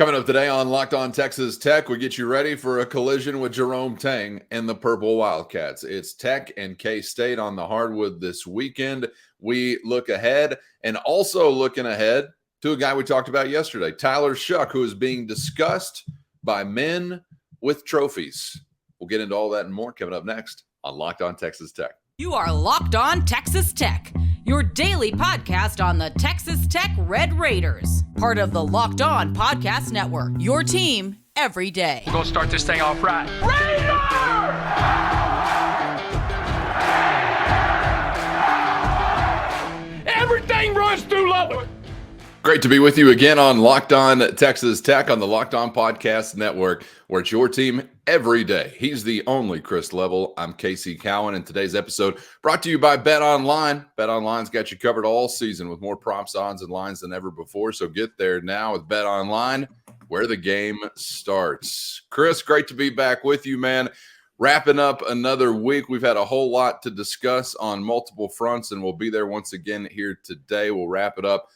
Coming up today on Locked On Texas Tech, we get you ready for a collision with Jerome Tang and the Purple Wildcats. It's Tech and K-State on the hardwood this weekend. We look ahead and also looking ahead to a guy we talked about yesterday, Tyler Shough, who is being discussed by men with trophies. We'll get into all that and more coming up next on Locked On Texas Tech. You are Locked On Texas Tech, your daily podcast on the Texas Tech Red Raiders, part of the Locked On Podcast Network, your team every day. We're going to start this thing off right. Raider! Everything runs through Lubbock. Great to be with you again on Locked On Texas Tech on the Locked On Podcast Network, where it's your team every day. He's the only Chris Level. I'm Casey Cowan, and today's episode brought to you by BetOnline. BetOnline's got you covered all season with more props, odds, and lines than ever before, so get there now with BetOnline, where the game starts. Chris, great to be back with you, man. Wrapping up another week. We've had a whole lot to discuss on multiple fronts, and we'll be there once again here today. We'll wrap it up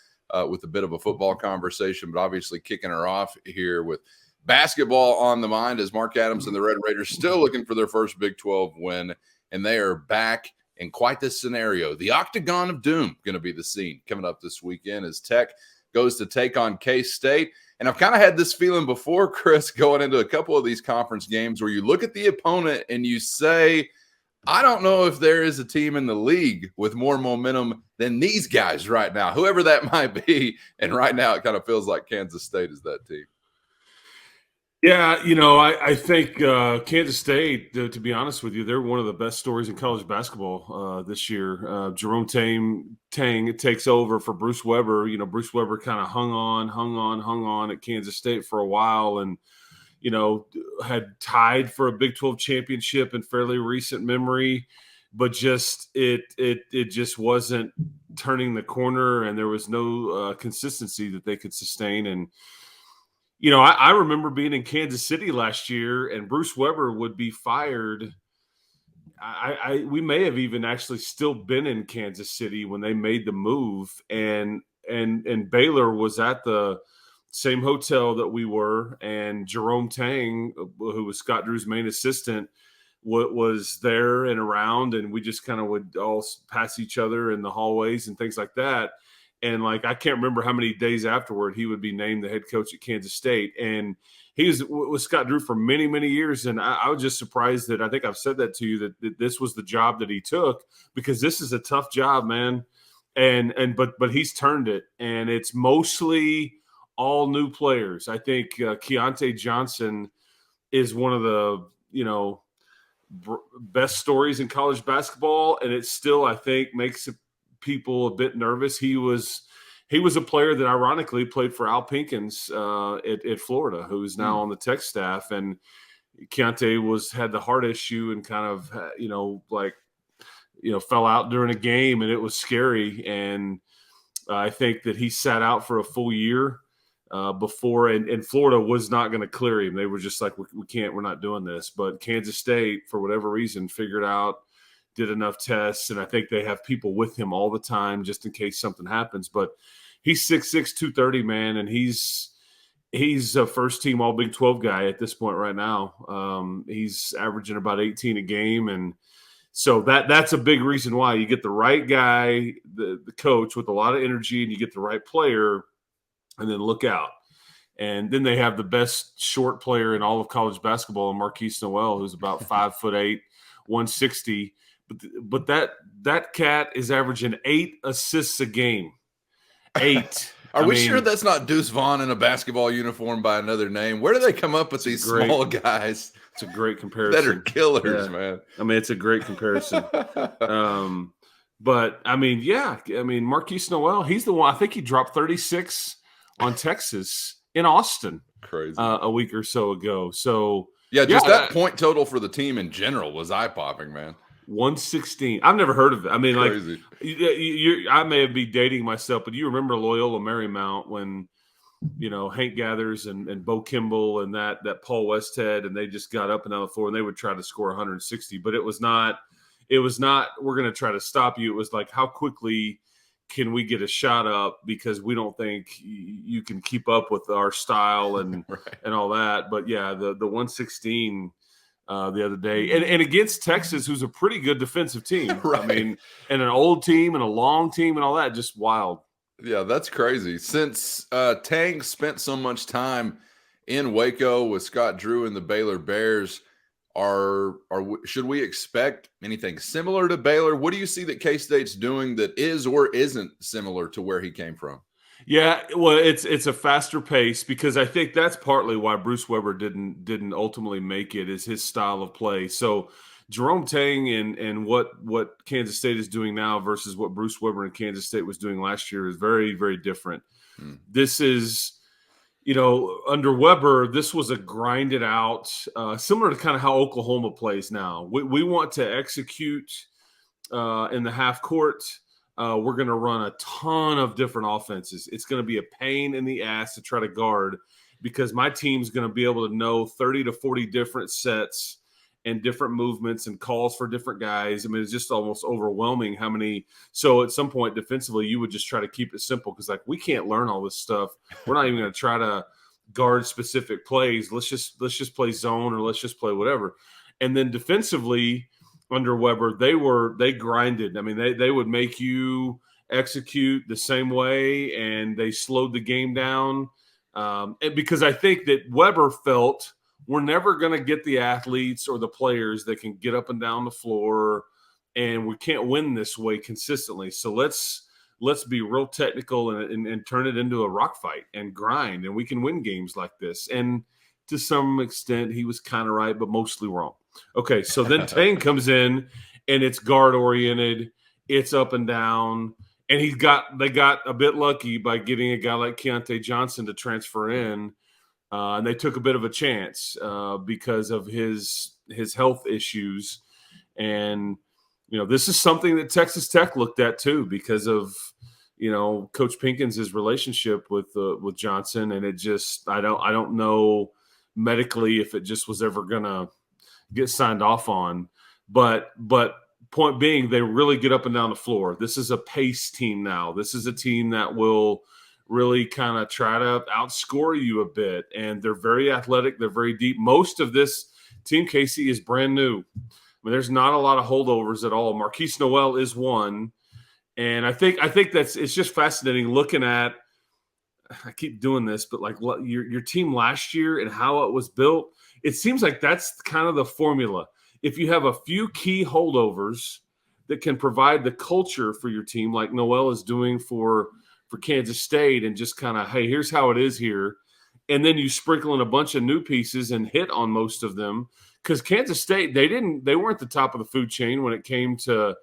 with a bit of a football conversation, but obviously kicking her off here with basketball on the mind as Mark Adams and the Red Raiders still looking for their first Big 12 win, and they are back in quite this scenario. The Octagon of Doom going to be the scene coming up this weekend as Tech goes to take on K-State. And I've kind of had this feeling before, Chris, going into a couple of these conference games where you look at the opponent and you say, I don't know if there is a team in the league with more momentum than these guys right now, whoever that might be. And right now it kind of feels like Kansas State is that team. Yeah, I think Kansas State, to be honest with you, they're one of the best stories in college basketball this year. Jerome Tang takes over for Bruce Weber. Bruce Weber kind of hung on at Kansas State for a while and, had tied for a Big 12 championship in fairly recent memory, but it just wasn't turning the corner, and there was no consistency that they could sustain. And I remember being in Kansas City last year, and Bruce Weber would be fired. We may have even actually still been in Kansas City when they made the move, and Baylor was at the same hotel that we were, and Jerome Tang, who was Scott Drew's main assistant, was there and around, and we just kind of would all pass each other in the hallways and things like that. And I can't remember how many days afterward he would be named the head coach at Kansas State. And he was with Scott Drew for many, many years. And I was just surprised that I think I've said that to you, that this was the job that he took, because this is a tough job, man. But he's turned it, and it's mostly all new players. I think Keontae Johnson is one of the, best stories in college basketball. And it still, I think, makes people a bit nervous. He was a player that ironically played for Al Pinkins at Florida, who is now on the Tech staff. And Keontae had the heart issue and kind of, fell out during a game, and it was scary. And I think that he sat out for a full year before, and Florida was not going to clear him. They were just like, we're not doing this. But Kansas State, for whatever reason, figured out, did enough tests, and I think they have people with him all the time just in case something happens. But he's 6'6", 230, man, and he's a first-team All-Big 12 guy at this point right now. He's averaging about 18 a game, and so that's a big reason why you get the right guy, the coach with a lot of energy, and you get the right player, and then look out. And then they have the best short player in all of college basketball, Marquise Noel, who's about 5'8", 160. But that cat is averaging 8 assists a game. 8. Are we sure that's not Deuce Vaughn in a basketball uniform by another name? Where do they come up with these small guys? It's a great comparison. That are killers, man. It's a great comparison. But Marquise Noel, he's the one. I think he dropped 36 on Texas in Austin. Crazy. A week or so ago. So that point total for the team in general was eye-popping, man. 116. I've never heard of it. Crazy. I may be dating myself, but you remember Loyola Marymount when, Hank Gathers and Bo Kimball and that Paul Westhead, and they just got up and down the floor and they would try to score 160, but it was not, we're going to try to stop you. It was like, how quickly can we get a shot up because we don't think you can keep up with our style and Right. and all that. But yeah, the 116 the other day, and against Texas, who's a pretty good defensive team. Right. I mean, and an old team and a long team and all that, just wild. Yeah, that's crazy. Since Tang spent so much time in Waco with Scott Drew and the Baylor Bears, should we expect anything similar to Baylor? What do you see that K-State's doing that is or isn't similar to where he came from? Yeah, well, it's a faster pace because I think that's partly why Bruce Weber didn't ultimately make it, is his style of play. So Jerome Tang and what Kansas State is doing now versus what Bruce Weber and Kansas State was doing last year is very, very different. This is, under Weber, this was a grinded out, similar to kind of how Oklahoma plays now. We want to execute in the half court. We're going to run a ton of different offenses. It's going to be a pain in the ass to try to guard because my team's going to be able to know 30 to 40 different sets and different movements and calls for different guys. I mean, it's just almost overwhelming how many. So at some point defensively, you would just try to keep it simple because we can't learn all this stuff. We're not even going to try to guard specific plays. Let's just play zone or let's just play whatever. And then defensively under Weber, they grinded. I mean, they would make you execute the same way, and they slowed the game down. And because I think that Weber felt we're never going to get the athletes or the players that can get up and down the floor, and we can't win this way consistently. So let's be real technical and turn it into a rock fight and grind, and we can win games like this. And to some extent, he was kind of right, but mostly wrong. Okay, so then Tang comes in, and it's guard-oriented. It's up and down. And they got a bit lucky by getting a guy like Keontae Johnson to transfer in. And they took a bit of a chance because of his health issues. And, this is something that Texas Tech looked at too because of, Coach Pinkins' relationship with Johnson. And it just, I don't know medically if it just was ever going to get signed off on. But point being, they really get up and down the floor. This is a pace team now. This is a team that will really kind of try to outscore you a bit. And they're very athletic. They're very deep. Most of this team, Casey, is brand new. I mean, there's not a lot of holdovers at all. Marquise Noel is one. And I think it's just fascinating looking at, I keep doing this, but like your team last year and how it was built, it seems like that's kind of the formula. If you have a few key holdovers that can provide the culture for your team, like Noel is doing for Kansas State, and just kind of, hey, here's how it is here. And then you sprinkle in a bunch of new pieces and hit on most of them. Because Kansas State, they weren't the top of the food chain when it came to,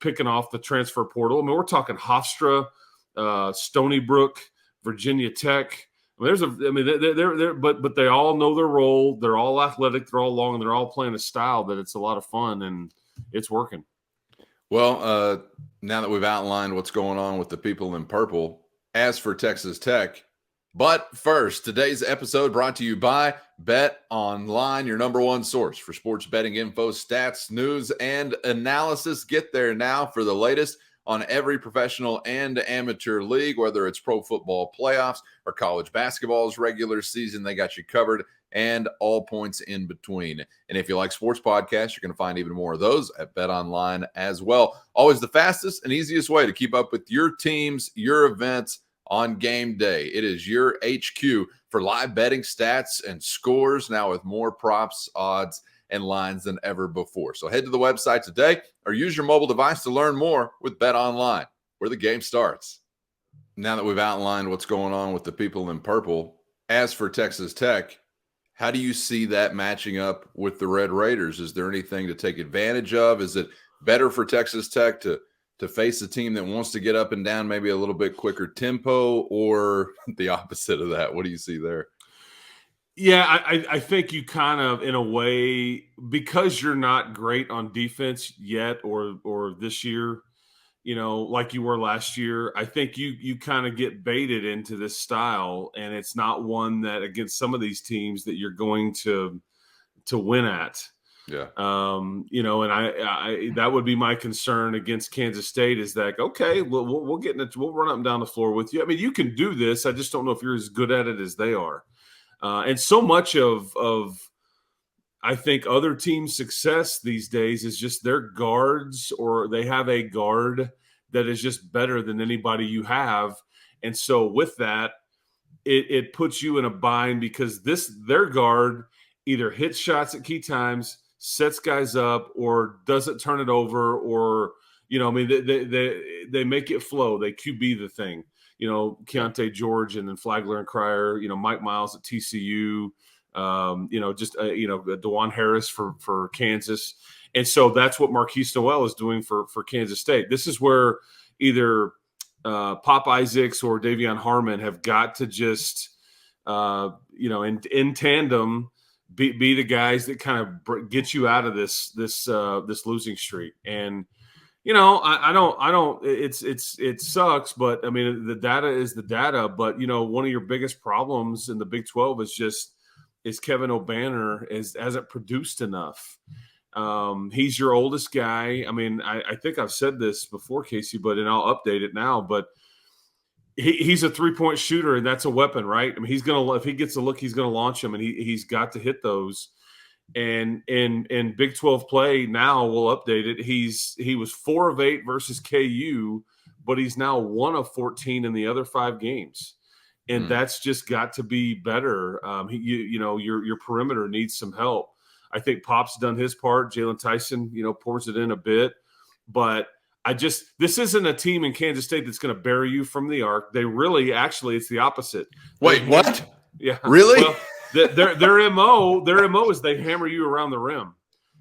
picking off the transfer portal. I mean, we're talking Hofstra, Stony Brook, Virginia Tech. But they all know their role. They're all athletic. They're all long, and they're all playing a style that it's a lot of fun, and it's working. Well, now that we've outlined what's going on with the people in purple, as for Texas Tech, but first, today's episode brought to you by BetOnline, your number one source for sports betting info, stats, news, and analysis. Get there now for the latest on every professional and amateur league, whether it's pro football playoffs or college basketball's regular season. They got you covered, and all points in between. And if you like sports podcasts, you're going to find even more of those at BetOnline as well. Always the fastest and easiest way to keep up with your teams, your events on game day. It is your HQ for live betting stats and scores, now with more props, odds, and lines than ever before. So head to the website today or use your mobile device to learn more with BetOnline, where the game starts. Now that we've outlined what's going on with the people in purple, as for Texas Tech, how do you see that matching up with the Red Raiders? Is there anything to take advantage of? Is it better for Texas Tech to face a team that wants to get up and down maybe a little bit quicker tempo, or the opposite of that? What do you see there? Yeah, I think you kind of, in a way, because you're not great on defense yet or this year, like you were last year, I think you kind of get baited into this style, and it's not one that against some of these teams that you're going to win at. Yeah. And I that would be my concern against Kansas State is that, okay, we'll get in it. We'll run up and down the floor with you. I mean, you can do this. I just don't know if you're as good at it as they are. And so much of I think other teams' success these days is just their guards, or they have a guard that is just better than anybody you have. And so with that, it puts you in a bind because their guard either hits shots at key times, sets guys up, or doesn't turn it over, or they make it flow. They QB the thing. Keontae George and then Flagler and Cryer. Mike Miles at TCU. DeJuan Harris for Kansas, and so that's what Marquise Noel is doing for Kansas State. This is where either Pop Isaacs or Davion Harmon have got to just in tandem be the guys that kind of get you out of this losing streak. And I don't it sucks, but I mean the data is the data. But one of your biggest problems in the Big 12 is Kevin O'Banner hasn't produced enough. He's your oldest guy. I mean, I think I've said this before, Casey, and I'll update it now. But he's a 3-point shooter, and that's a weapon, right? I mean, if he gets a look, he's gonna launch him, and he's got to hit those. And in Big 12 play now, we'll update it. He was 4 of 8 versus KU, but he's now 1 of 14 in the other 5 games. And that's just got to be better. Your perimeter needs some help. I think Pop's done his part. Jalen Tyson, pours it in a bit. But this isn't a team in Kansas State that's going to bury you from the arc. They really, actually, it's the opposite. Wait, what? Yeah. Really? Well, their MO is they hammer you around the rim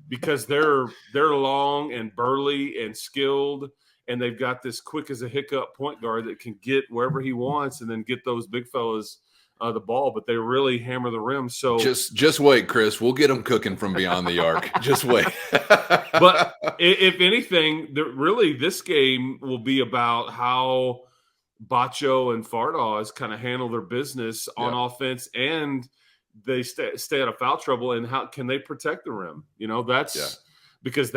because they're long and burly and skilled. And they've got this quick as a hiccup point guard that can get wherever he wants and then get those big fellas the ball. But they really hammer the rim. So just wait, Chris. We'll get them cooking from beyond the arc. Just wait. But if anything, really this game will be about how Bacho and Fardaws kind of handle their business on offense, and they stay out of foul trouble. And how can they protect the rim? Because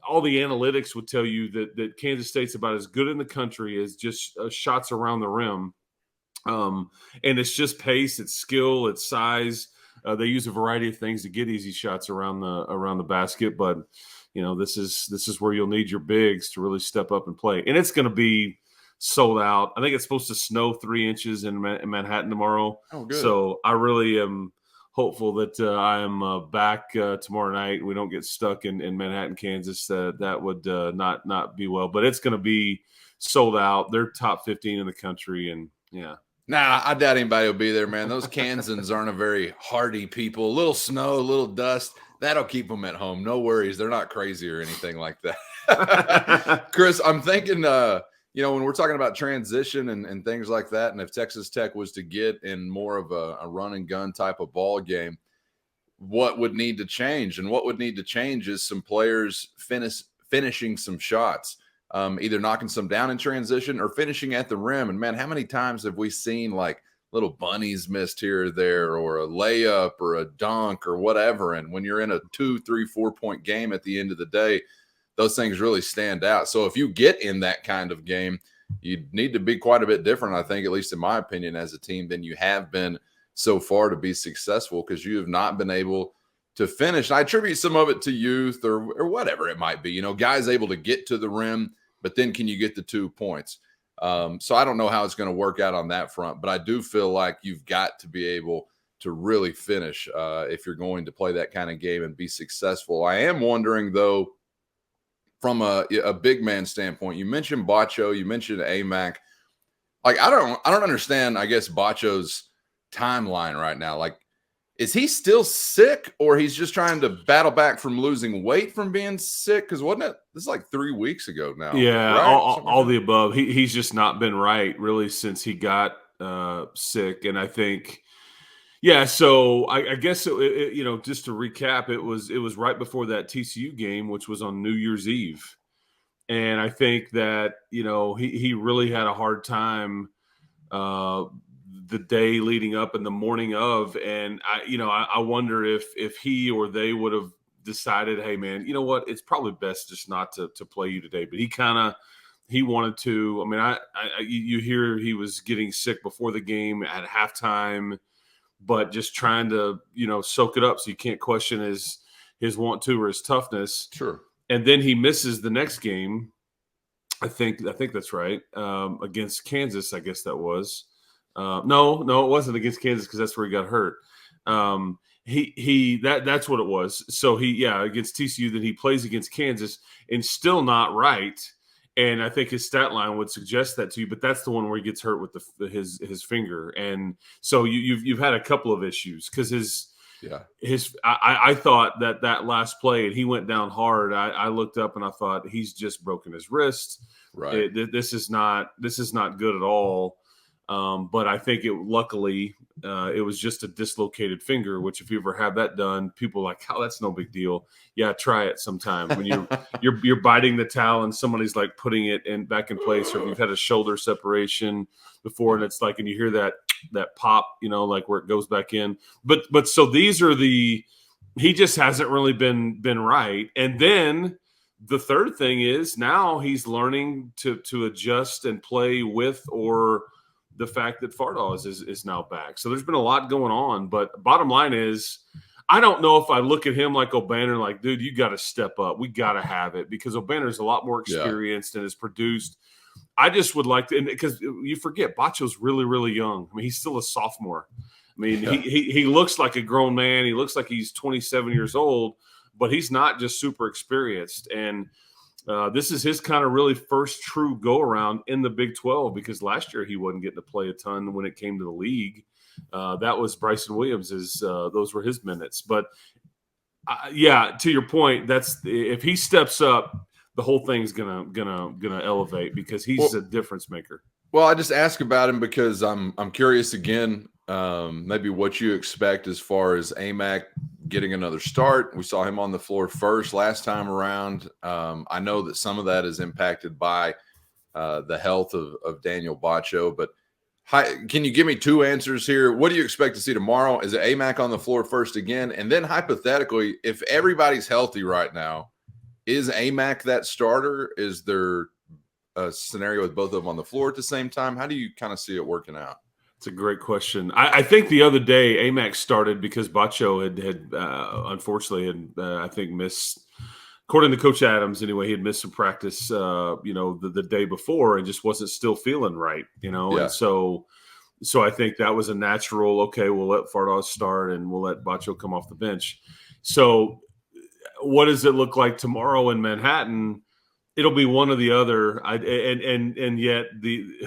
all the analytics would tell you that Kansas State's about as good in the country as just shots around the rim. And it's just pace, it's skill, it's size. They use a variety of things to get easy shots around the basket. But, this is where you'll need your bigs to really step up and play. And it's going to be sold out. I think it's supposed to snow 3 inches in Manhattan tomorrow. Oh, good. So I really am hopeful that I am back tomorrow night. We don't get stuck in Manhattan, Kansas. That would not be well. But it's going to be sold out. They're top 15 in the country, and yeah. Nah, I doubt anybody will be there, man. Those Kansans aren't a very hardy people. A little snow, a little dust, that'll keep them at home. No worries. They're not crazy or anything like that. Chris, I'm thinking, when we're talking about transition and things like that, and if Texas Tech was to get in more of a run and gun type of ball game, what would need to change? And what would need to change is some players finishing some shots. Either knocking some down in transition or finishing at the rim. And, man, how many times have we seen, like, little bunnies missed here or there, or a layup or a dunk or whatever? And when you're in a 2, 3, 4-point game at the end of the day, those things really stand out. So if you get in that kind of game, you need to be quite a bit different, I think, at least in my opinion, as a team than you have been so far to be successful, because you have not been able to finish. And I attribute some of it to youth or whatever it might be. Guys able to get to the rim, but then can you get the 2 points? So I don't know how it's going to work out on that front, but I do feel like you've got to be able to really finish if you're going to play that kind of game and be successful. I am wondering, though, from a big man standpoint, you mentioned Bacho, you mentioned Amac. Like, I don't understand, I guess, Bacho's timeline right now. Like, is he still sick, or he's just trying to battle back from losing weight from being sick? Because wasn't it, this is like 3 weeks ago now? Yeah, right? all the above. He's just not been right really since he got sick. And I think, so I guess, just to recap, it was right before that TCU game, which was on New Year's Eve. And I think that, he really had a hard time the day leading up and the morning of, and I wonder if he or they would have decided, hey man, you know what? It's probably best just not to play you today. But he wanted to. I mean, you hear he was getting sick before the game at halftime, but just trying to soak it up so you can't question his want to or his toughness. Sure. And then he misses the next game. I think that's right. Against Kansas, I guess that was. No, it wasn't against Kansas because that's where he got hurt. That's what it was. So against TCU, then he plays against Kansas and still not right. And I think his stat line would suggest that to you, but that's the one where he gets hurt with his finger. And so you've had a couple of issues because I thought that last play and he went down hard. I looked up and I thought he's just broken his wrist. Right. This is not good at all. But I think luckily it was just a dislocated finger, which if you ever have that done, people are like, oh, that's no big deal. Yeah, try it sometime when you're biting the towel and somebody's like putting it back in place, or if you've had a shoulder separation before and it's like, and you hear that pop, like where it goes back in. But so these are he just hasn't really been right. And then the third thing is now he's learning to adjust and play with or the fact that Fardaws is now back. So there's been a lot going on. But bottom line is, I don't know if I look at him like O'Banner, like, dude, you got to step up. We got to have it because O'Banner's a lot more experienced and has produced. I just would like to, because you forget, Bacho's really, really young. I mean, he's still a sophomore. I mean, he looks like a grown man. He looks like he's 27 years old, but he's not just super experienced. And this is his kind of really first true go-around in the Big 12 because last year he wasn't getting to play a ton when it came to the league. That was Bryson Williams. Those were his minutes. But, to your point, if he steps up, the whole thing's gonna elevate because he's a difference maker. Well, I just ask about him because I'm curious again, maybe what you expect as far as AMAC getting another start. We saw him on the floor first last time around. I know that some of that is impacted by the health of Daniel Bacho, but can you give me two answers here? What do you expect to see tomorrow? Is it AMAC on the floor first again? And then hypothetically, if everybody's healthy right now, is AMAC that starter? Is there a scenario with both of them on the floor at the same time? How do you kind of see it working out? It's a great question. I think the other day AMAC started because Bacho had unfortunately I think missed, according to Coach Adams anyway, he had missed some practice the day before and just wasn't still feeling right, and so I think that was a natural, okay, we'll let Fardaws start and we'll let Bacho come off the bench. So what does it look like tomorrow in Manhattan? It'll be one or the other, and yet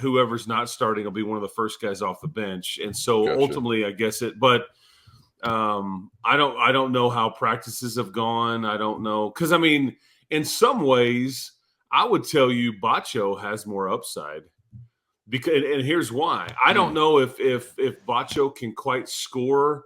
whoever's not starting will be one of the first guys off the bench, and so ultimately, I guess it. But I don't know how practices have gone. I don't know because I mean, in some ways, I would tell you Bacho has more upside because, and here's why. I don't know if Bacho can quite score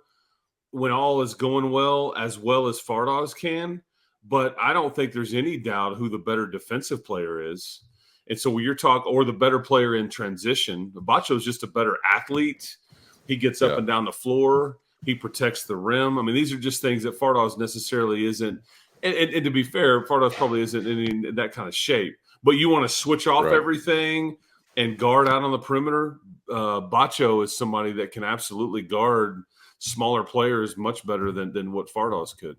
when all is going well as Fardaws can. But I don't think there's any doubt who the better defensive player is. And so when you're talking, or the better player in transition, Bacho's just a better athlete. He gets up and down the floor. He protects the rim. I mean, these are just things that Fardaws necessarily isn't. And to be fair, Fardaws probably isn't in that kind of shape. But you want to switch off everything and guard out on the perimeter. Bacho is somebody that can absolutely guard smaller players much better than what Fardaws could.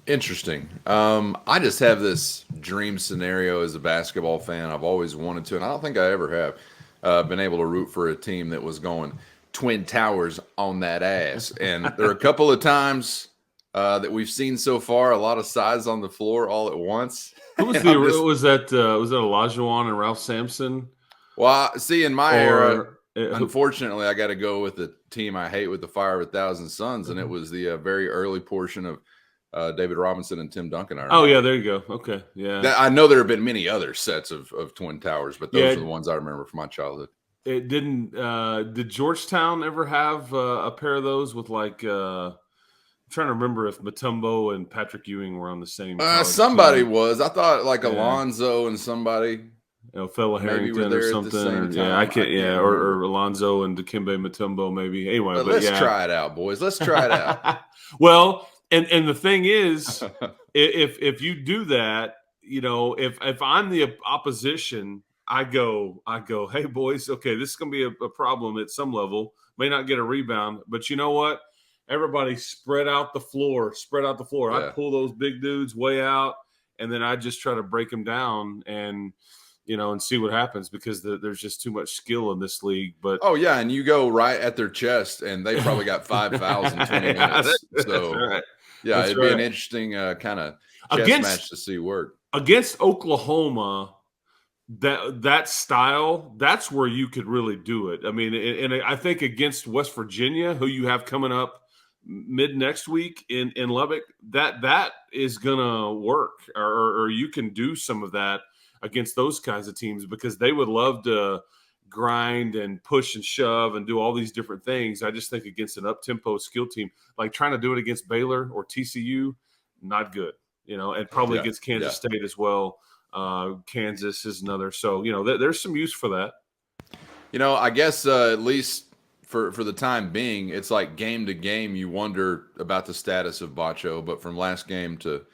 Interesting. I just have this dream scenario as a basketball fan. I've always wanted to, and I don't think I ever have been able to root for a team that was going Twin Towers on that ass. And there are a couple of times that we've seen so far, a lot of size on the floor all at once. Who was was that Olajuwon and Ralph Sampson? Well, see, in my era, unfortunately, I got to go with the team I hate with the fire of 1,000 suns, and it was the very early portion of David Robinson and Tim Duncan. Oh, yeah, there you go. Okay, yeah. I know there have been many other sets of Twin Towers, but those are the ones I remember from my childhood. It didn't did Georgetown ever have a pair of those with like I'm trying to remember if Mutombo and Patrick Ewing were on the same somebody team. Was. I thought like Alonzo and somebody. Fella Harrington or something. Or Alonzo and Dikembe Mutombo maybe. Anyway, but let's try it out, boys. Let's try it out. Well, And the thing is, if you do that, if I'm the opposition, I go, hey boys, okay, this is going to be a problem at some level. May not get a rebound, but you know what? Everybody spread out the floor. I Yeah. pull those big dudes way out, and then I just try to break them down and see what happens, because there's just too much skill in this league. But Oh yeah, and you go right at their chest, and they probably got 5 fouls in 20 minutes. That's So right. yeah, That's it'd be an right. interesting kind of chess Against match to see work. against Oklahoma, that style, that's where you could really do it. I mean, and I think against West Virginia, who you have coming up mid next week in Lubbock, that is gonna work, or you can do some of that against those kinds of teams, because they would love to grind and push and shove and do all these different things. I just think against an up-tempo skill team, like trying to do it against Baylor or TCU, not good, and probably Yeah, against Kansas yeah. State as well. Kansas is another. So, there's some use for that. I guess at least for the time being, it's like game to game, you wonder about the status of Bacho. But from last game to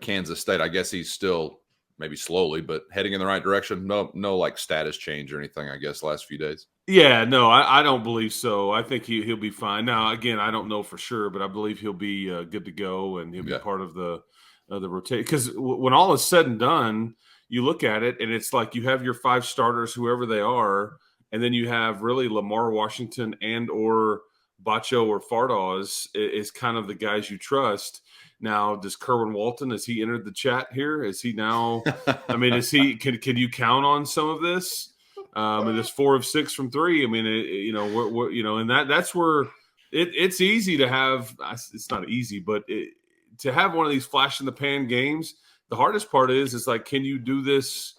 Kansas State, I guess he's still maybe slowly, but heading in the right direction. No, like status change or anything, I guess, last few days. Yeah, no, I don't believe so. I think he'll be fine. Now, again, I don't know for sure, but I believe he'll be good to go, and he'll be Yeah. part of the rotation. Because when all is said and done, you look at it, and it's like you have your 5 starters, whoever they are, and then you have really Lamar Washington and or Bacho or Fardaws is kind of the guys you trust. Now, does Kerwin Walton, has he entered the chat here? Is he now? I mean, is he? Can you count on some of this? And it's 4 of 6 from 3. I mean, and that's where it's easy to have. It's not easy, but to have one of these flash in the pan games. The hardest part is like, can you do this,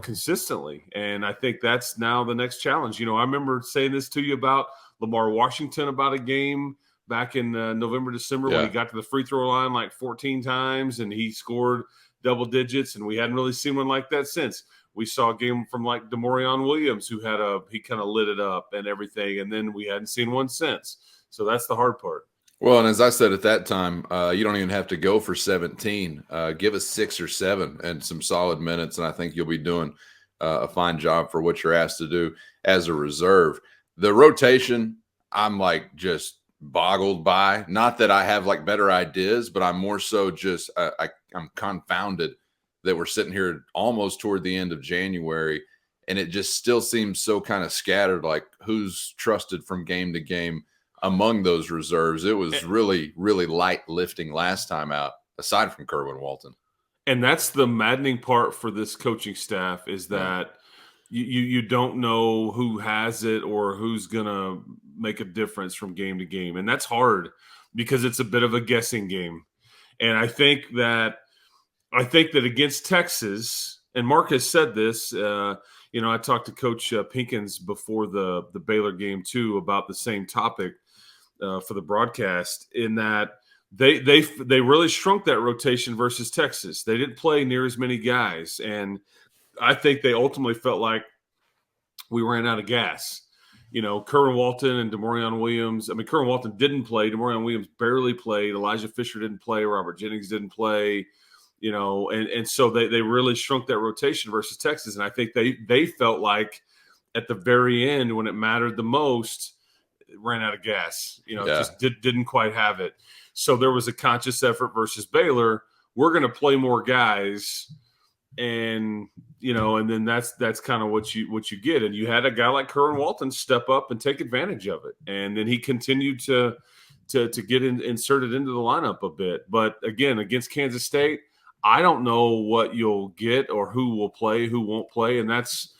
consistently? And I think that's now the next challenge. I remember saying this to you about Lamar Washington about a game back in November, December, when he got to the free throw line like 14 times and he scored double digits, and we hadn't really seen one like that since. We saw a game from like DeMorion Williams, who he kind of lit it up and everything, and then we hadn't seen one since. So that's the hard part. Well, and as I said at that time, you don't even have to go for 17. Give us 6 or 7 and some solid minutes, and I think you'll be doing a fine job for what you're asked to do as a reserve. The rotation, I'm like just boggled by. Not that I have like better ideas, but I'm more so just I'm confounded that we're sitting here almost toward the end of January, and it just still seems so kind of scattered, like who's trusted from game to game among those reserves. It was really, really light lifting last time out, aside from Kerwin Walton. And that's the maddening part for this coaching staff, is that you don't know who has it or who's going to make a difference from game to game. And that's hard because it's a bit of a guessing game. And I think that against Texas, and Mark has said this, I talked to Coach Pinkins before the Baylor game too about the same topic for the broadcast, in that they really shrunk that rotation versus Texas. They didn't play near as many guys, and I think they ultimately felt like we ran out of gas. Kerwin Walton and DeMorion Williams. I mean, Kerwin Walton didn't play. DeMorion Williams barely played. Elijah Fisher didn't play. Robert Jennings didn't play. And so they really shrunk that rotation versus Texas. And I think they felt like at the very end, when it mattered the most, it ran out of gas. Just didn't quite have it. So there was a conscious effort versus Baylor. We're going to play more guys, and and then that's kind of what you get. And you had a guy like Kerwin Walton step up and take advantage of it, and then he continued to get inserted into the lineup a bit. But again, against Kansas State, I don't know what you'll get or who will play, who won't play. And that's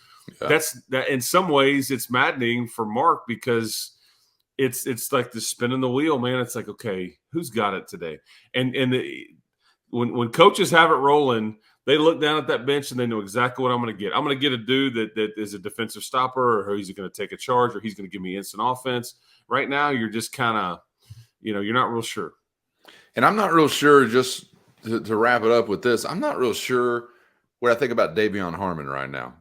in some ways it's maddening for Mark, because it's like the spinning the wheel, man. It's like, okay, who's got it today? And when coaches have it rolling, they look down at that bench and they know exactly what I'm going to get. I'm going to get a dude that is a defensive stopper, or he's going to take a charge, or he's going to give me instant offense. Right now, you're just kind of, you're not real sure. And I'm not real sure, just to wrap it up with this, I'm not real sure what I think about Davion Harmon right now.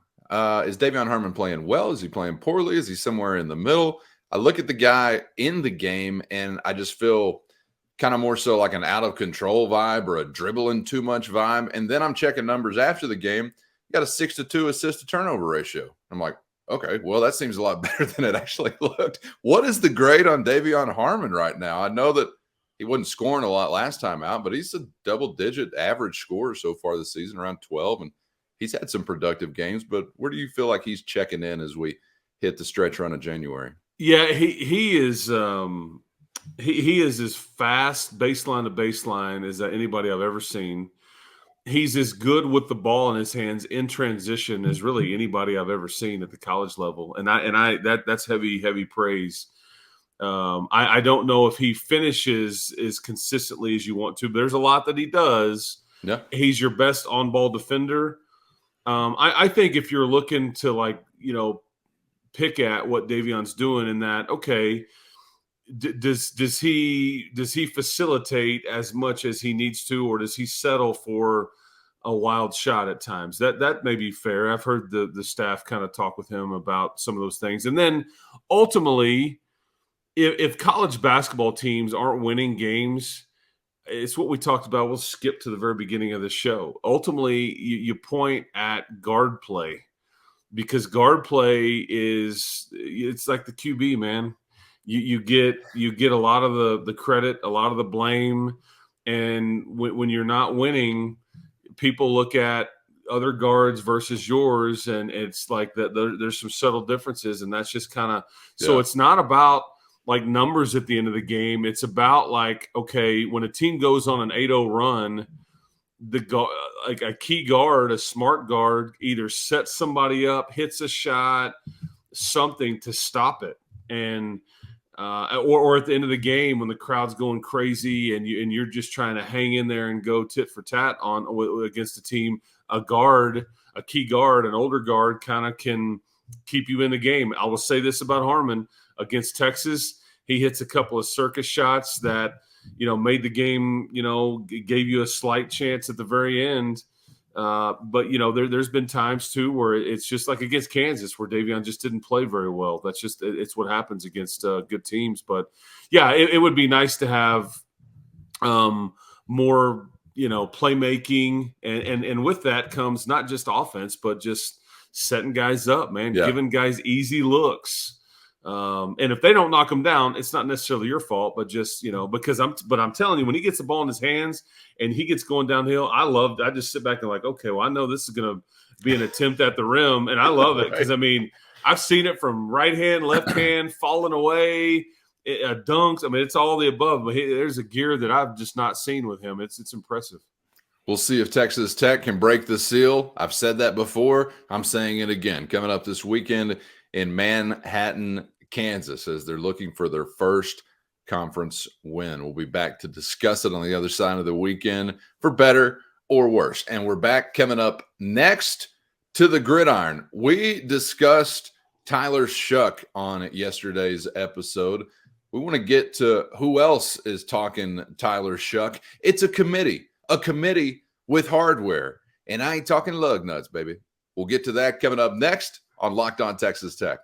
Is Davion Harmon playing well? Is he playing poorly? Is he somewhere in the middle? I look at the guy in the game, and I just feel kind of more so like an out of control vibe or a dribbling too much vibe. And then I'm checking numbers after the game. You got a 6-2 assist to turnover ratio. I'm like, okay, well, that seems a lot better than it actually looked. What is the grade on Davion Harmon right now? I know that he wasn't scoring a lot last time out, but he's a double-digit average scorer so far this season, around 12, and he's had some productive games. But where do you feel like he's checking in as we hit the stretch run of January? Yeah, he is he is as fast baseline to baseline as anybody I've ever seen. He's as good with the ball in his hands in transition as really anybody I've ever seen at the college level, and that's heavy praise. I don't know if he finishes as consistently as you want to, but there's a lot that he does. Yeah, he's your best on-ball defender. I think if you're looking to pick at what Davion's doing in that, okay, does he facilitate as much as he needs to, or does he settle for a wild shot at times? That may be fair. I've heard the staff kind of talk with him about some of those things. And then ultimately, if college basketball teams aren't winning games, it's what we talked about. We'll skip to the very beginning of the show. Ultimately, you point at guard play, because guard play it's like the QB, man. You get a lot of the credit, a lot of the blame, and when you're not winning, people look at other guards versus yours, and it's like that. There's some subtle differences, and that's just kind of so. It's not about like numbers at the end of the game. It's about like, okay, when a team goes on an 8-0 run, like a key guard, a smart guard, either sets somebody up, hits a shot, something to stop it, and or at the end of the game when the crowd's going crazy and you're just trying to hang in there and go tit for tat against a team, a key guard, an older guard kind of can keep you in the game. I will say this about Harmon against Texas. He hits a couple of circus shots that, made the game, gave you a slight chance at the very end. But there's been times too where it's just like against Kansas where Davion just didn't play very well. That's just it's what happens against good teams. But yeah, it would be nice to have more playmaking, and with that comes not just offense but just setting guys up, man, giving guys easy looks. And if they don't knock him down, it's not necessarily your fault, but just, because I'm telling you, when he gets the ball in his hands and he gets going downhill, I just sit back and like, okay, well, I know this is going to be an attempt at the rim. And I love it because, I've seen it from right hand, left hand, falling away, dunks. It's all the above, but there's a gear that I've just not seen with him. It's impressive. We'll see if Texas Tech can break the seal. I've said that before. I'm saying it again. Coming up this weekend in Manhattan, Kansas, as they're looking for their first conference win. We'll be back to discuss it on the other side of the weekend, for better or worse. And we're back coming up next to the gridiron. We discussed Tyler Shough on yesterday's episode. We want to get to who else is talking Tyler Shough. It's a committee with hardware. And I ain't talking lug nuts, baby. We'll get to that coming up next on Locked On Texas Tech.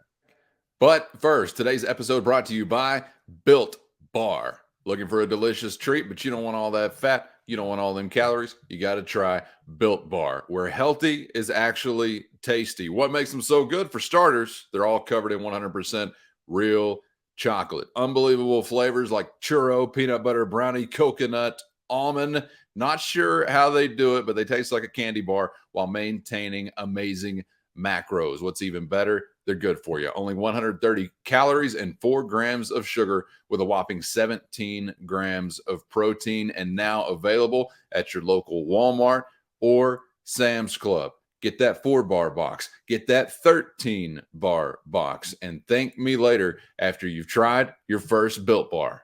But first, today's episode brought to you by Built Bar. Looking for a delicious treat, but you don't want all that fat, you don't want all them calories, you got to try Built Bar, where healthy is actually tasty. What makes them so good? For starters, they're all covered in 100% real chocolate. Unbelievable flavors like churro, peanut butter, brownie, coconut, almond. Not sure how they do it, but they taste like a candy bar while maintaining amazing macros. What's even better, they're good for you. Only 130 calories and 4 grams of sugar with a whopping 17 grams of protein, and now available at your local Walmart or Sam's Club. Get that 4-bar box. Get that 13-bar box. And thank me later after you've tried your first Built Bar.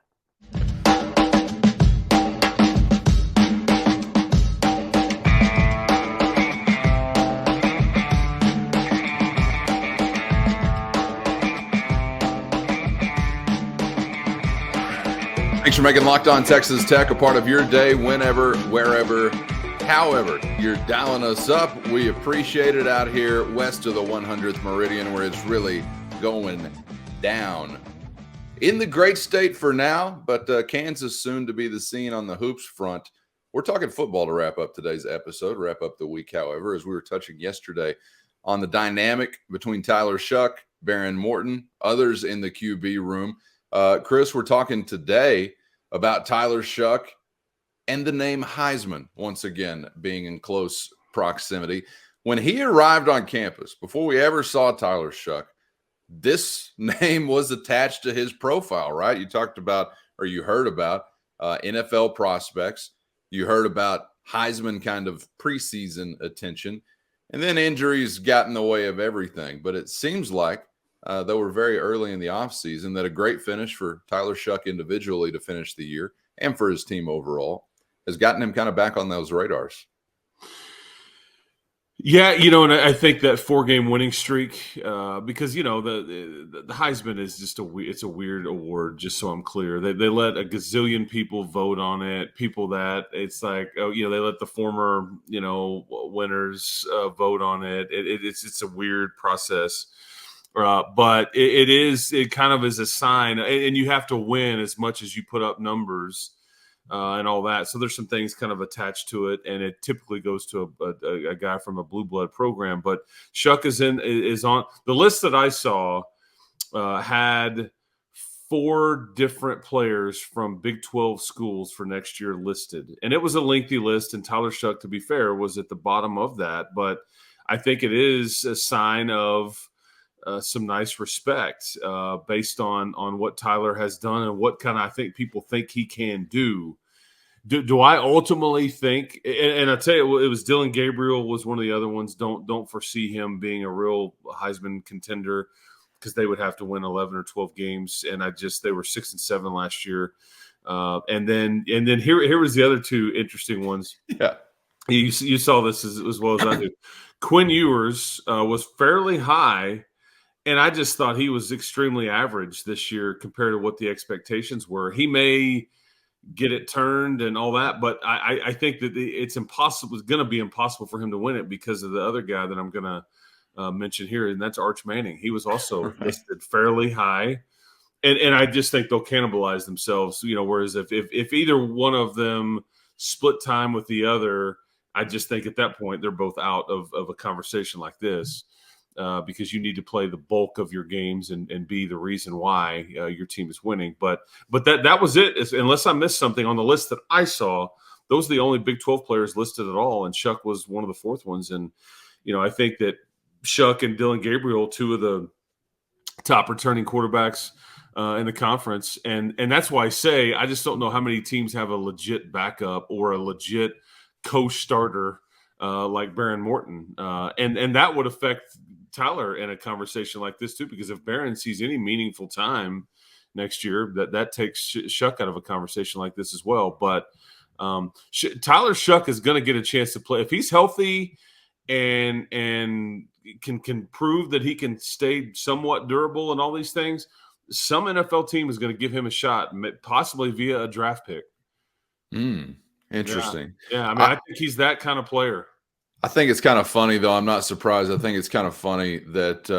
Thanks for making Locked On Texas Tech a part of your day, whenever, wherever, however you're dialing us up. We appreciate it out here west of the 100th meridian, where it's really going down. in the great state for now, but Kansas soon to be the scene on the hoops front. We're talking football to wrap up today's episode, wrap up the week, however, as we were touching yesterday on the dynamic between Tyler Shough, Baron Morton, others in the QB room. Chris, we're talking today about Tyler Shough and the name Heisman once again being in close proximity. When he arrived on campus, before we ever saw Tyler Shough, this name was attached to his profile, right? You talked about, or you heard about NFL prospects. You heard about Heisman kind of preseason attention, and then injuries got in the way of everything. But it seems like, though we're very early in the offseason, that a great finish for Tyler Shough individually to finish the year and for his team overall has gotten him kind of back on those radars. Yeah, and I think that 4-game winning streak, because the Heisman is just it's a weird award. Just so I'm clear, they let a gazillion people vote on it. People that it's like, they let the former winners vote on it. It's a weird process, but it kind of is a sign, and you have to win as much as you put up numbers. And all that. So there's some things kind of attached to it, and it typically goes to a guy from a blue blood program. But Shough is on the list that I saw. Had 4 different players from Big 12 schools for next year listed, and it was a lengthy list. And Tyler Shough, to be fair, was at the bottom of that. But I think it is a sign of some nice respect based on what Tyler has done and what kind of I think people think he can do. Do I ultimately think? And I tell you, it was Dylan Gabriel was one of the other ones. Don't foresee him being a real Heisman contender because they would have to win 11 or 12 games, and they were 6-7 last year. And then here was the other 2 interesting ones. Yeah, you saw this as well as I do. Quinn Ewers was fairly high. And I just thought he was extremely average this year compared to what the expectations were. He may get it turned and all that, but I think that it's impossible. It's going to be impossible for him to win it because of the other guy that I'm going to mention here, and that's Arch Manning. He was also listed fairly high, and I just think they'll cannibalize themselves. Whereas if either one of them split time with the other, I just think at that point they're both out of a conversation like this. Because you need to play the bulk of your games and be the reason why your team is winning. But that was it. Unless I missed something on the list that I saw, those are the only Big 12 players listed at all, and Shough was one of the 4th ones. And, I think that Shough and Dylan Gabriel, 2 of the top returning quarterbacks in the conference. And that's why I say I just don't know how many teams have a legit backup or a legit co-starter like Baron Morton. And that would affect Tyler in a conversation like this too, because if Baron sees any meaningful time next year, that takes Shough out of a conversation like this as well. But Tyler Shough is going to get a chance to play if he's healthy and can prove that he can stay somewhat durable and all these things. Some NFL team is going to give him a shot, possibly via a draft pick. Interesting. Yeah, I think he's that kind of player. I think it's kind of funny, though. I'm not surprised. I think it's kind of funny that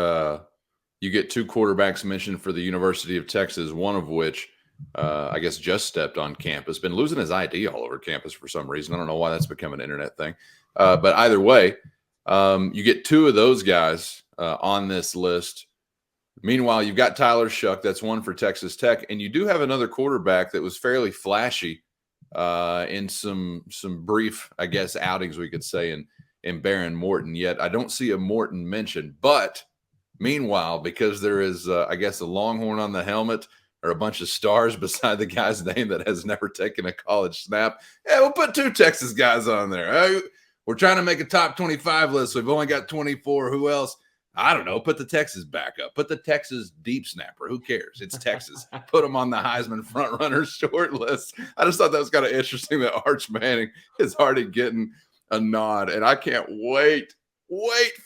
you get 2 quarterbacks mentioned for the University of Texas, one of which I guess just stepped on campus, been losing his ID all over campus for some reason. I don't know why that's become an internet thing. But either way, you get 2 of those guys on this list. Meanwhile, you've got Tyler Shough. That's one for Texas Tech. And you do have another quarterback that was fairly flashy in some brief, I guess, outings, we could say, in Baron Morton. Yet I don't see a Morton mentioned. But meanwhile, because there is, I guess, a Longhorn on the helmet or a bunch of stars beside the guy's name that has never taken a college snap, yeah, we'll put 2 Texas guys on there. We're trying to make a top 25 list. So we've only got 24. Who else? I don't know. Put the Texas backup. Put the Texas deep snapper. Who cares? It's Texas. Put them on the Heisman front runner short list. I just thought that was kind of interesting that Arch Manning is already getting a nod, and I can't wait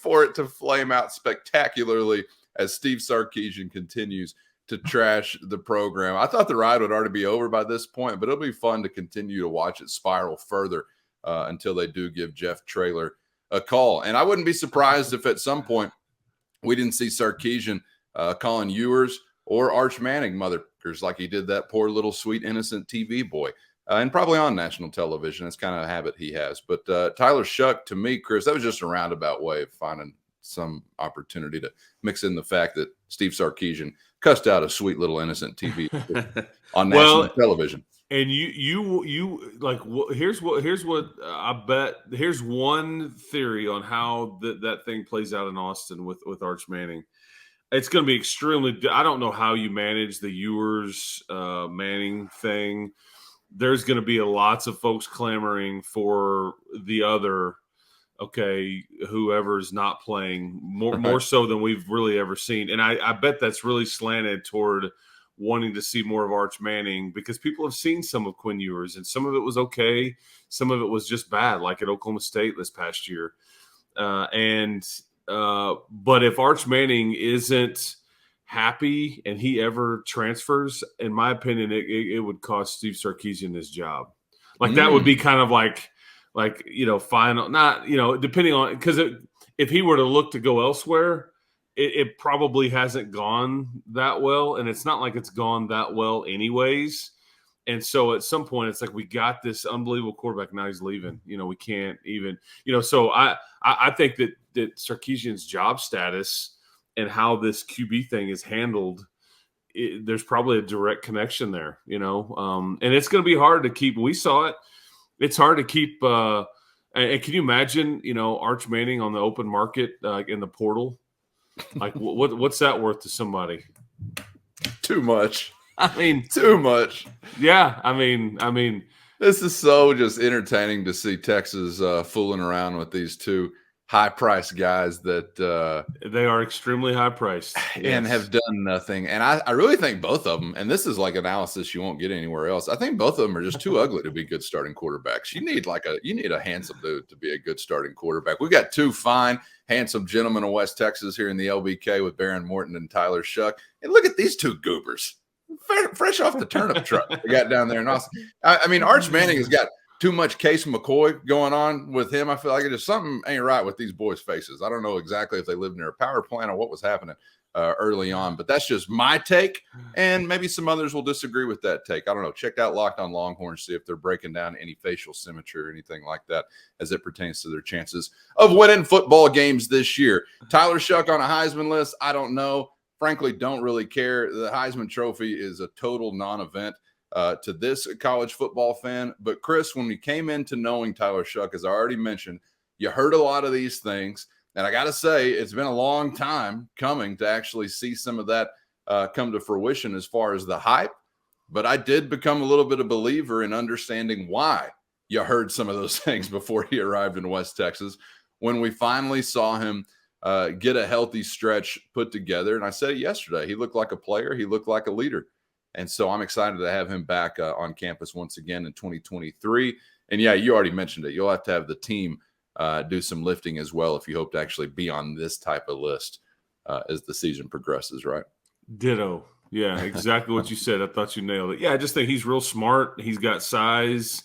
for it to flame out spectacularly as Steve Sarkisian continues to trash the program. I thought the ride would already be over by this point, but it'll be fun to continue to watch it spiral further until they do give Jeff Traylor a call. And I wouldn't be surprised if at some point we didn't see Sarkisian calling Ewers or Arch Manning mother onlookers like he did that poor little sweet innocent TV boy. And probably on national television. It's kind of a habit he has. But Tyler Shough, to me, Chris, that was just a roundabout way of finding some opportunity to mix in the fact that Steve Sarkisian cussed out a sweet little innocent TV on national television. And you like, here's what I bet. Here's one theory on how that thing plays out in Austin with Arch Manning. It's going to be extremely. I don't know how you manage the Ewers Manning thing. There's going to be lots of folks clamoring for the other, whoever's not playing more so than we've really ever seen. And I bet that's really slanted toward wanting to see more of Arch Manning because people have seen some of Quinn Ewers and some of it was okay. Some of it was just bad, like at Oklahoma State this past year. But if Arch Manning isn't happy and he ever transfers, in my opinion, it would cost Steve Sarkisian his job. Like that would be kind of like final, not depending on, because if he were to look to go elsewhere, it probably hasn't gone that well, and it's not like it's gone that well anyways. And so at some point, it's like we got this unbelievable quarterback. Now he's leaving. We can't even. So I think that Sarkisian's job status and how this QB thing is handled, there's probably a direct connection there, and it's going to be hard to keep. We saw it. It's hard to keep. And can you imagine, Arch Manning on the open market, in the portal? Like, what's that worth to somebody? Too much. I mean, too much. Yeah. I mean, this is so just entertaining to see Texas fooling around with these two high-priced guys that they are extremely high-priced and have done nothing. And I really think both of them, and this is like analysis you won't get anywhere else, I think both of them are just too ugly to be good starting quarterbacks. You need a handsome dude to be a good starting quarterback. We got two fine, handsome gentlemen of West Texas here in the LBK with Baron Morton and Tyler Shough. And look at these two goobers, fresh off the turnip truck we got down there in Austin. I mean, Arch Manning has got too much Case McCoy going on with him. I feel like there's something ain't right with these boys' faces. I don't know exactly if they lived near a power plant or what was happening early on, but that's just my take, and maybe some others will disagree with that take. I don't know. Check out Locked on Longhorns, see if they're breaking down any facial symmetry or anything like that as it pertains to their chances of winning football games this year. Tyler Shough on a Heisman list, I don't know. Frankly, don't really care. The Heisman Trophy is a total non-event to this college football fan. But Chris, when we came into knowing Tyler Shough, as I already mentioned, you heard a lot of these things. And I got to say, it's been a long time coming to actually see some of that come to fruition as far as the hype. But I did become a little bit of a believer in understanding why you heard some of those things before he arrived in West Texas. When we finally saw him get a healthy stretch put together. And I said it yesterday, he looked like a player. He looked like a leader. And so I'm excited to have him back on campus once again in 2023. And yeah, you already mentioned it. You'll have to have the team do some lifting as well if you hope to actually be on this type of list as the season progresses, right? Ditto. Yeah, exactly what you said. I thought you nailed it. Yeah, I just think he's real smart. He's got size.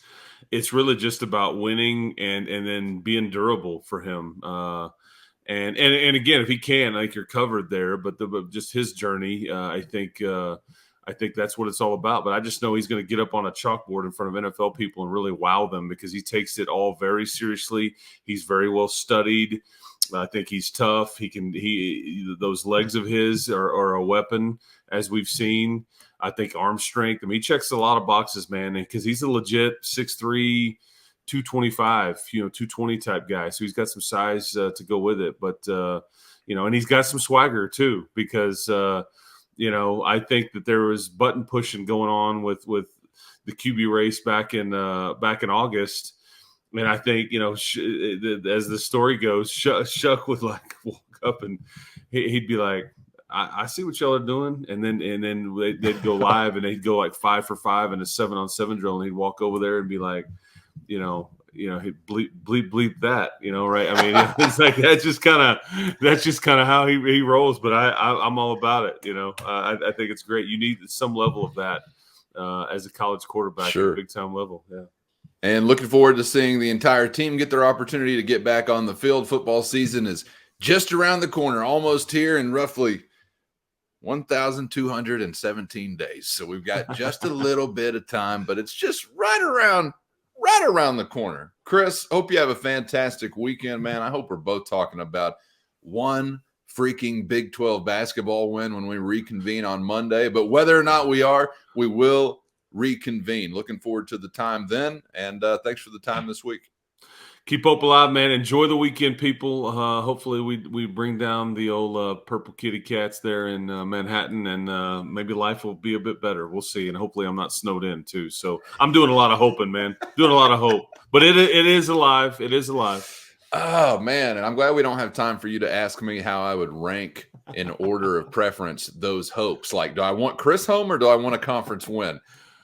It's really just about winning and then being durable for him. And again, if he can, I think you're covered there. But just his journey, I think that's what it's all about. But I just know he's going to get up on a chalkboard in front of NFL people and really wow them because he takes it all very seriously. He's very well studied. I think he's tough. Those legs of his are a weapon, as we've seen. I think arm strength. I mean, he checks a lot of boxes, man, because he's a legit 6'3", 225, 220 type guy. So he's got some size to go with it. But and he's got some swagger too, because I think that there was button pushing going on with the QB race back in August. And I think, as the story goes, Shough would like walk up and he'd be like, I see what y'all are doing. And then they'd go live and they'd go like 5 for 5 in a 7-on-7 drill. And he'd walk over there and be like, he'd bleep that, right? I mean, it's like, that's just kind of how he rolls, but I'm all about it. I think it's great. You need some level of that as a college quarterback at a big time level. Yeah. And looking forward to seeing the entire team get their opportunity to get back on the field. Football season is just around the corner, almost here in roughly 1,217 days. So we've got just a little bit of time, but it's just right around the corner. Chris, hope you have a fantastic weekend, man. I hope we're both talking about one freaking Big 12 basketball win when we reconvene on Monday. But whether or not we are, we will reconvene. Looking forward to the time then. And thanks for the time this week. Keep hope alive, man. Enjoy the weekend, people. Hopefully we bring down the old purple kitty cats there in Manhattan, and maybe life will be a bit better. We'll see. And hopefully I'm not snowed in too. So I'm doing a lot of hoping, man. Doing a lot of hope. But it is alive. It is alive. Oh, man. And I'm glad we don't have time for you to ask me how I would rank in order of preference those hopes. Like, do I want Chris home or do I want a conference win?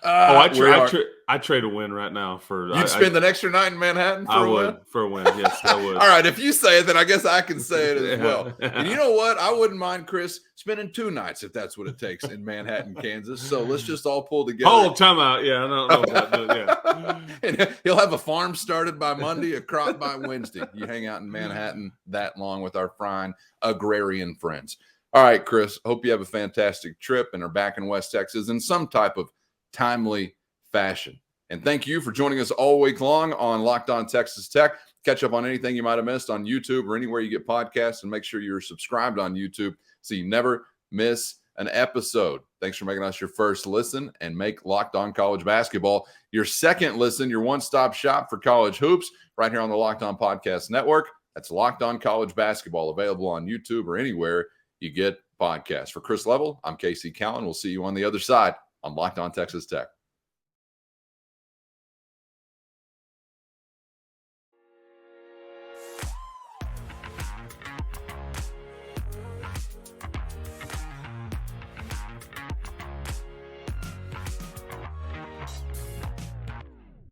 I trade a win right now for. You'd spend an extra night in Manhattan for a win? For a win, yes, I would. All right, if you say it, then I guess I can say it as well. And you know what? I wouldn't mind Chris spending 2 nights if that's what it takes in Manhattan, Kansas. So let's just all pull together. Oh, time out. Yeah, I don't know about that. Yeah. And he'll have a farm started by Monday, a crop by Wednesday. You hang out in Manhattan that long with our fine agrarian friends. All right, Chris, hope you have a fantastic trip and are back in West Texas in some type of timely fashion. And thank you for joining us all week long on Locked On Texas Tech. Catch up on anything you might have missed on YouTube or anywhere you get podcasts, and make sure you're subscribed on YouTube so you never miss an episode. Thanks for making us your first listen, and make Locked On College Basketball your second listen, your one-stop shop for college hoops, right here on the Locked On Podcast Network. That's Locked On College Basketball, available on YouTube or anywhere you get podcasts. For Chris Level, I'm Casey Cowan. We'll see you on the other side on Locked On Texas Tech.